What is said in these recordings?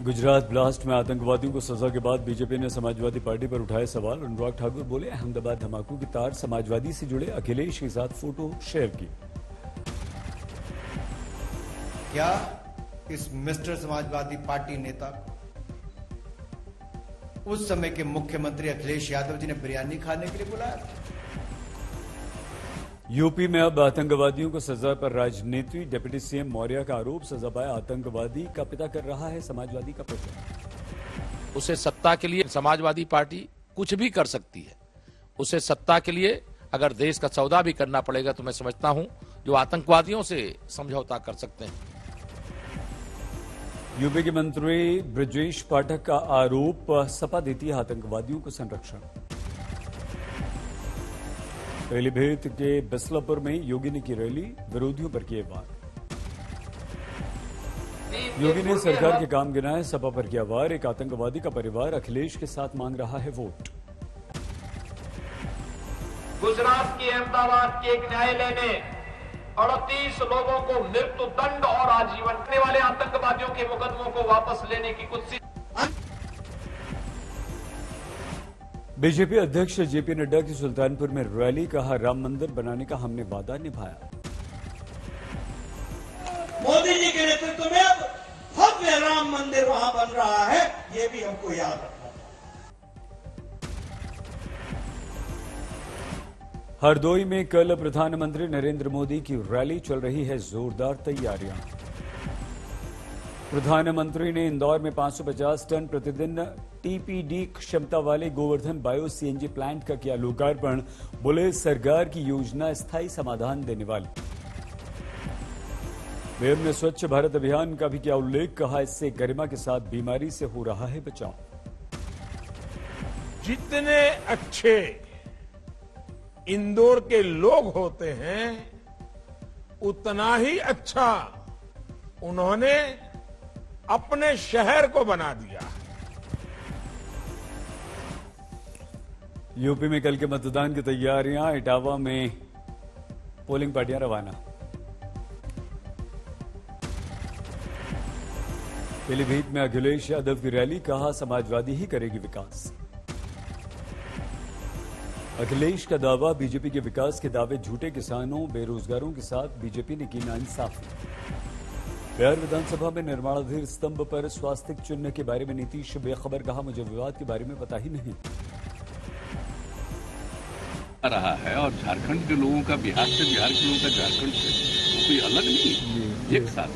Gujarat blast में आतंकवादियों को सजा के बाद बीजेपी ने समाजवादी पार्टी पर उठाए सवाल। अनुराग ठाकुर बोले, अहमदाबाद धमाकों की तार समाजवादी से जुड़े अखिलेश के साथ फोटो शेयर की। क्या इस मिस्टर समाजवादी पार्टी नेता उस समय के मुख्यमंत्री अखिलेश यादव जी ने बिरयानी खाने के लिए बुलाया? यूपी में अब आतंकवादियों को सजा पर राजनीति। डिप्टी सीएम मौर्य का आरोप, सजा पाया आतंकवादी का पिता कर रहा है समाजवादी का प्रचार। उसे सत्ता के लिए समाजवादी पार्टी कुछ भी कर सकती है। उसे सत्ता के लिए अगर देश का सौदा भी करना पड़ेगा तो मैं समझता हूं जो आतंकवादियों से समझौता कर सकते हैं। यूपी के मंत्री ब्रजेश पाठक का आरोप, सपा देती है आतंकवादियों को संरक्षण। पीलीभीत के बिसलापुर में योगी ने की रैली, विरोधियों पर किए वार। योगी ने सरकार के काम गिनाए, सपा पर किया वार। एक आतंकवादी का परिवार अखिलेश के साथ मांग रहा है वोट। गुजरात के अहमदाबाद के एक न्यायालय ने 38 लोगों को मृत्यु दंड और आजीवन करने वाले आतंकवादियों के मुकदमों को वापस लेने की कुछ बीजेपी अध्यक्ष जेपी नड्डा की सुल्तानपुर में रैली, कहा राम मंदिर बनाने का हमने वादा निभाया। मोदी जी के नेतृत्व में अब भव्य राम मंदिर वहां बन रहा है, ये भी हमको याद रखना चाहिए। हरदोई में कल प्रधानमंत्री नरेंद्र मोदी की रैली, चल रही है जोरदार तैयारियां। प्रधानमंत्री ने इंदौर में 550 टन प्रतिदिन टीपीडी क्षमता वाले गोवर्धन बायो सीएनजी प्लांट का किया लोकार्पण। बोले, सरकार की योजना स्थायी समाधान देने वाली। मेयर ने स्वच्छ भारत अभियान का भी किया उल्लेख, कहा इससे गरिमा के साथ बीमारी से हो रहा है बचाव। जितने अच्छे इंदौर के लोग होते हैं उतना ही अच्छा उन्होंने अपने शहर को बना दिया। यूपी में कल के मतदान की तैयारियां, इटावा में पोलिंग पार्टियां रवाना। पीलीभीत में अखिलेश यादव की रैली, कहा समाजवादी ही करेगी विकास। अखिलेश का दावा, बीजेपी के विकास के दावे झूठे। किसानों बेरोजगारों के साथ बीजेपी ने की नाइंसाफी। बिहार विधानसभा में निर्माणाधीन स्तंभ पर स्वास्तिक चिन्ह के बारे में नीतीश बेखबर, कहा मुझे विवाद के बारे में पता ही नहीं। रहा है और झारखंड के लोगों का बिहार से, बिहार के लोगों का झारखंड से वो कोई अलग नहीं, एक साथ।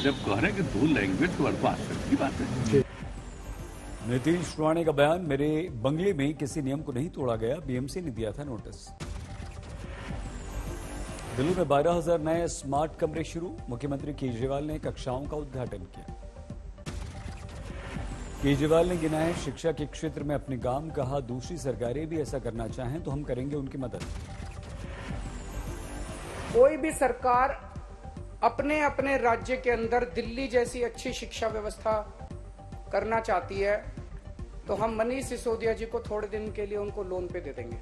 जब कह रहे हैं कि 2 लैंग्वेज तो आश्चर्य की बात है। नीतीश राणे का बयान, मेरे बंगले में किसी नियम को नहीं तोड़ा गया, बीएमसी ने दिया था नोटिस। दिल्ली में 12,000 नए स्मार्ट कमरे शुरू, मुख्यमंत्री केजरीवाल ने कक्षाओं का उद्घाटन किया। केजरीवाल ने गिनाए शिक्षा के क्षेत्र में अपने काम, कहा दूसरी सरकारें भी ऐसा करना चाहें तो हम करेंगे उनकी मदद। कोई भी सरकार अपने अपने राज्य के अंदर दिल्ली जैसी अच्छी शिक्षा व्यवस्था करना चाहती है तो हम मनीष सिसोदिया जी को थोड़े दिन के लिए उनको लोन पे दे देंगे।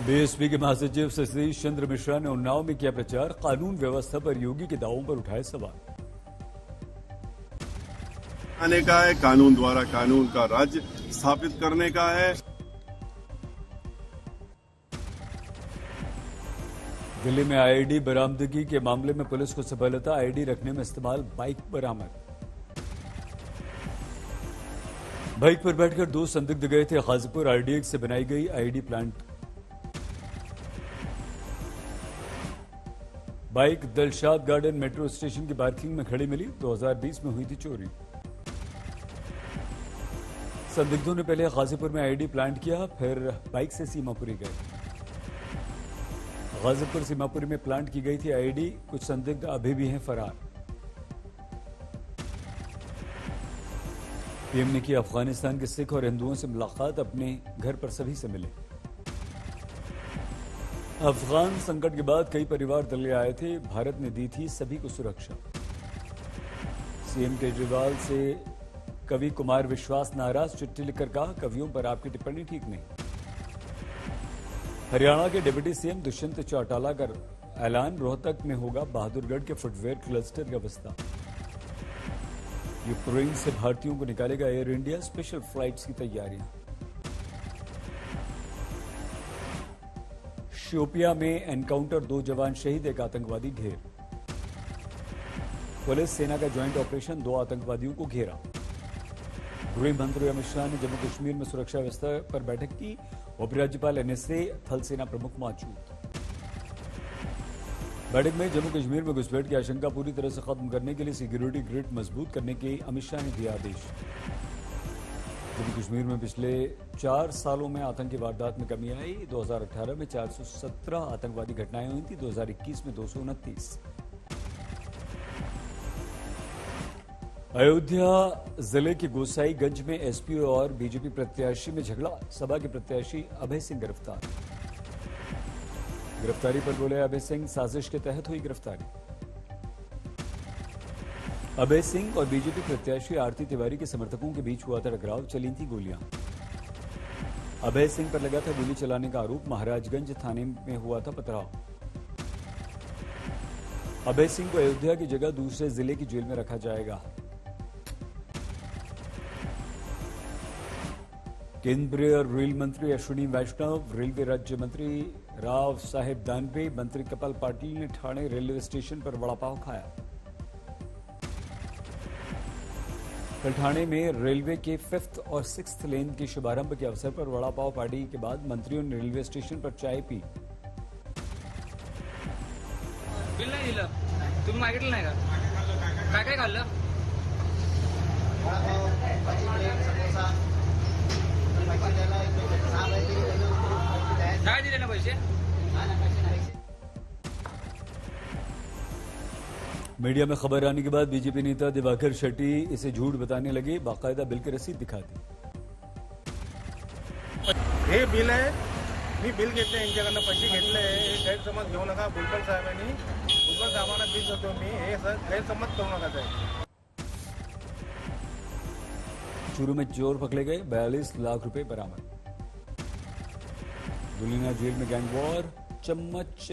बीएसपी के महासचिव सतीश चंद्र मिश्रा ने उन्नाव में किया प्रचार, कानून व्यवस्था पर योगी के दावों पर उठाए सवाल। आने का है, कानून द्वारा कानून का राज्य स्थापित करने का है। दिल्ली में आईडी बरामदगी के मामले में पुलिस को सफलता, आईडी रखने में इस्तेमाल बाइक बरामद। बाइक पर बैठकर 2 संदिग्ध गए थे गाजीपुर आरडीएक्स से बनाई गई ID plant. Bike Dilshad garden metro station की पार्किंग में खड़ी मिली, 2020 में हुई थी चोरी। संदिग्धों ने पहले गाजीपुर में आईडी प्लांट किया, फिर बाइक से सीमापुरी गए। गाजीपुर सीमापुरी में प्लांट की गई थी आईडी, कुछ संदिग्ध अभी भी हैं फरार। पीएम ने की अफगानिस्तान के सिख और हिंदुओं से मुलाकात, अपने घर पर सभी से मिले। अफगान संकट के बाद कई परिवार दिल्ली आए थे, भारत ने दी थी सभी को सुरक्षा। सीएम केजरीवाल से कवि कुमार विश्वास नाराज, चिट्ठी लिखकर कहा कवियों पर आपकी टिप्पणी ठीक नहीं। हरियाणा के डिप्टी सीएम दुष्यंत चौटाला का ऐलान, रोहतक में होगा बहादुरगढ़ के फुटवेयर क्लस्टर का विस्तार। यूक्रेन से भारतीयों को निकालेगा एयर इंडिया, स्पेशल फ्लाइट्स की तैयारियां। शोपिया में एनकाउंटर, 2 जवान शहीद, 1 आतंकवादी ढेर। पुलिस सेना का ज्वाइंट ऑपरेशन, 2 आतंकवादियों को घेरा। गृह मंत्री अमित शाह ने जम्मू कश्मीर में सुरक्षा व्यवस्था पर बैठक की, उपराज्यपाल एनएसए, थल सेना प्रमुख मौजूद। बैठक में जम्मू कश्मीर में घुसपैठ की आशंका पूरी तरह से खत्म करने के लिए सिक्योरिटी ग्रिड मजबूत करने के अमित शाह ने दिया आदेश। जम्मू कश्मीर में पिछले 4 सालों में आतंकी वारदात में कमी आई। 2018 में 417 आतंकवादी घटनाएं हुई थी, 2021 में 229। अयोध्या जिले के गोसाईगंज में एसपी और बीजेपी प्रत्याशी में झगड़ा, सपा के प्रत्याशी अभय सिंह गिरफ्तार। गिरफ्तारी पर बोले अभय सिंह, साजिश के तहत हुई गिरफ्तारी। अभय सिंह और बीजेपी प्रत्याशी आरती तिवारी के समर्थकों के बीच हुआ था टकराव, चली थी गोलियां। अभय सिंह पर लगा था गोली चलाने का आरोप, महाराजगंज थाने में हुआ था पथराव। अभय सिंह को अयोध्या की जगह दूसरे जिले की जेल में रखा जाएगा। केंद्रीय रेल मंत्री अश्विनी वैष्णव, रेलवे राज्य मंत्री राव साहेब दानवे, मंत्री कपिल पाटिल ने ठाणे रेलवे स्टेशन पर वड़ा पाव खाया। कल ठाणे में रेलवे के 5th और 6th लेन के शुभारंभ के अवसर पर वड़ा पाव पार्टी के बाद मंत्रियों ने रेलवे स्टेशन पर चाय पी। बिल नाही दिलं, तुम्ही मागितलं नाही का? काय काय खाल्लं? काय दिले ना पैसे? मीडिया में खबर आने के बाद बीजेपी नेता दिवाकर शेट्टी इसे झूठ बताने लगे, बाकायदा बिल की रसीद दिखा दी। हे बिल आहे, मी बिल घेतले, यांच्याकडनं पैसे घेतले, हे गैरसमज घेऊ नका। बुलबुल साहेबांनी, बुलबुल साहेबांना बिल देतो मी, हे गैरसमज करू नका साहेब। चूरू में चोर पकड़े गए, 42 लाख रुपए बरामद। दुलिना जेल में गैंग वॉर, चम्मच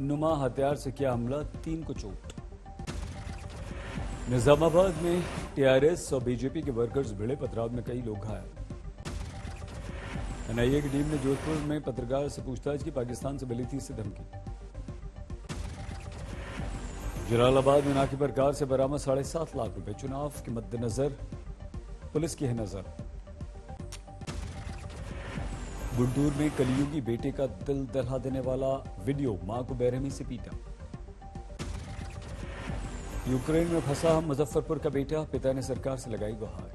नुमा हथियार से किया हमला, 3 को चोट। निजामाबाद में टीआरएस और बीजेपी के वर्कर्स भिड़े, पथराव में कई लोग घायल। एनआईए की टीम ने जोधपुर में पत्रकार से पूछताछ की, पाकिस्तान से मिली थी इसे धमकी। जलालाबाद में नाके पर कार से बरामद 7.5 लाख रुपए, चुनाव के मद्देनजर पुलिस की है नजर। गुंटूर में कलयुगी बेटे का दिल दहला देने वाला वीडियो, मां को बेरहमी से पीटा। यूक्रेन में फंसा मुजफ्फरपुर का बेटा, पिता ने सरकार से लगाई गुहार।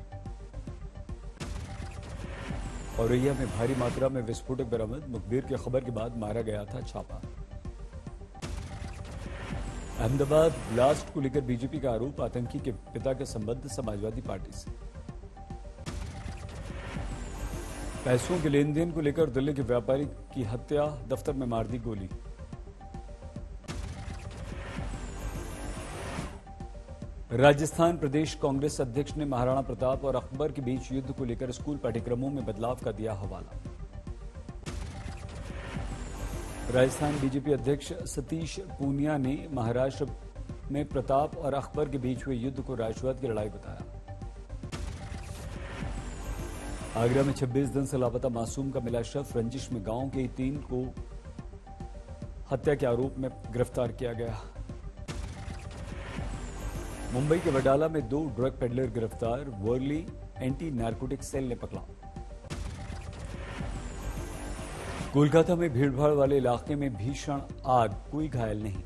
औरैया में भारी मात्रा में विस्फोटक बरामद, मुखबिर की खबर के बाद मारा गया था छापा। अहमदाबाद ब्लास्ट को लेकर बीजेपी का आरोप, आतंकी के पिता के संबंध समाजवादी पार्टी से। पैसों के लेन देन को लेकर दिल्ली के व्यापारी की हत्या, दफ्तर में मार दी गोली। राजस्थान प्रदेश कांग्रेस अध्यक्ष ने महाराणा प्रताप और अकबर के बीच युद्ध को लेकर स्कूल पाठ्यक्रमों में बदलाव का दिया हवाला। राजस्थान बीजेपी अध्यक्ष सतीश पूनिया ने महाराष्ट्र में प्रताप और अकबर के बीच हुए युद्ध को राष्ट्रवाद की लड़ाई बताया। आगरा में 26 दिन से लापता मासूम का मिला शव, रंजिश में गांव के 3 को हत्या के आरोप में गिरफ्तार किया गया। मुंबई के वडाला में 2 ड्रग पेडलर गिरफ्तार, वर्ली एंटी नारकोटिक सेल ने पकड़ा। कोलकाता में भीड़भाड़ वाले इलाके में भीषण आग, कोई घायल नहीं।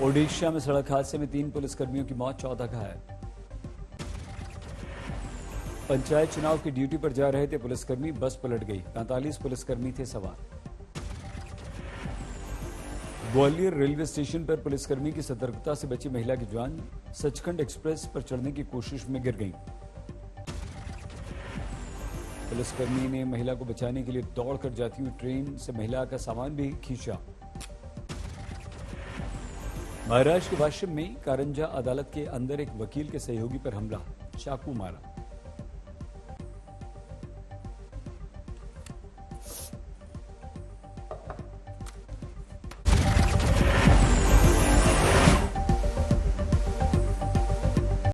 ओडिशा में सड़क हादसे में 3 पुलिसकर्मियों की मौत, 14 घायल। पंचायत चुनाव की ड्यूटी पर जा रहे थे पुलिसकर्मी, बस पलट गई, 45 पुलिसकर्मी थे सवार। ग्वालियर रेलवे स्टेशन पर पुलिसकर्मी की सतर्कता से बची महिला की जान, सचखंड एक्सप्रेस पर चढ़ने की कोशिश में गिर गई। पुलिसकर्मी ने महिला को बचाने के लिए दौड़कर जाती हुई ट्रेन से महिला का सामान भी खींचा। महाराष्ट्र के वाशिम में कारंजा अदालत के अंदर एक वकील के सहयोगी पर हमला, चाकू मारा।